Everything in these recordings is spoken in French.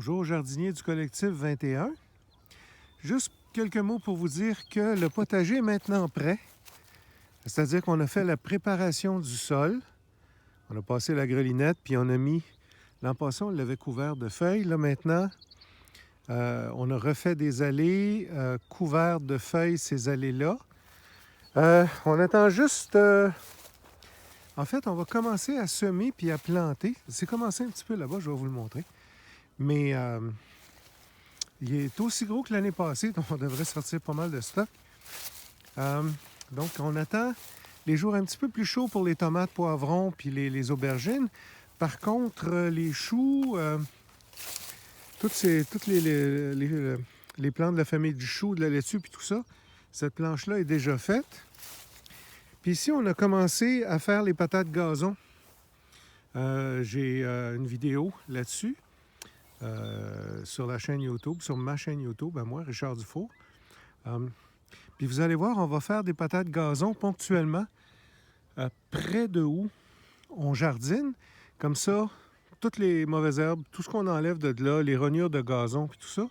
Bonjour, jardinier du collectif 21. Juste quelques mots pour vous dire que le potager est maintenant prêt. C'est-à-dire qu'on a fait la préparation du sol. On a passé la grelinette, puis on a mis... L'an passé, on l'avait couvert de feuilles. Là, maintenant, on a refait des allées couvertes de feuilles, ces allées-là. On attend juste... En fait, on va commencer à semer puis à planter. C'est commencé un petit peu là-bas, je vais vous le montrer. Mais il est aussi gros que l'année passée, donc on devrait sortir pas mal de stock. Donc, on attend les jours un petit peu plus chauds pour les tomates, poivrons puis les aubergines. Par contre, les choux, toutes les plantes de la famille du chou, de la laitue puis tout ça, cette planche-là est déjà faite. Puis ici, on a commencé à faire les patates gazon. J'ai une vidéo là-dessus. Sur la chaîne YouTube, sur ma chaîne YouTube, à moi, Richard Dufour. Puis vous allez voir, on va faire des patates gazon ponctuellement près de où on jardine. Comme ça, toutes les mauvaises herbes, tout ce qu'on enlève de là, les rognures de gazon, puis tout ça,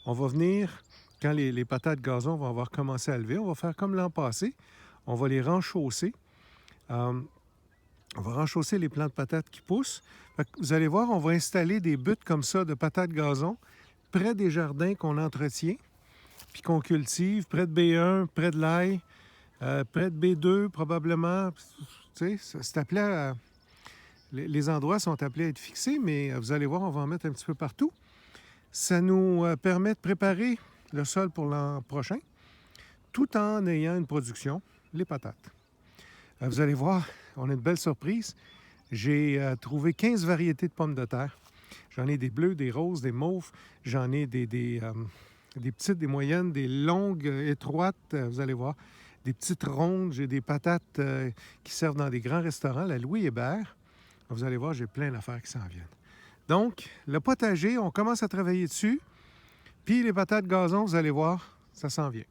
on va venir, quand les patates gazon vont avoir commencé à lever, on va faire comme l'an passé, on va les renchausser. On va renchausser les plants de patates qui poussent. Vous allez voir, on va installer des buttes comme ça de patates gazon près des jardins qu'on entretient puis qu'on cultive, près de B1, près de l'ail, près de B2 probablement. Tu sais, c'est appelé à... Les endroits sont appelés à être fixés, mais vous allez voir, on va en mettre un petit peu partout. Ça nous permet de préparer le sol pour l'an prochain, tout en ayant une production, les patates. Vous allez voir, on a une belle surprise. J'ai trouvé 15 variétés de pommes de terre. J'en ai des bleues, des roses, des mauves. J'en ai des petites, des moyennes, des longues, étroites. Vous allez voir, des petites rondes. J'ai des patates qui servent dans des grands restaurants, la Louis Hébert. Vous allez voir, j'ai plein d'affaires qui s'en viennent. Donc, le potager, on commence à travailler dessus. Puis les patates gazon, vous allez voir, ça s'en vient.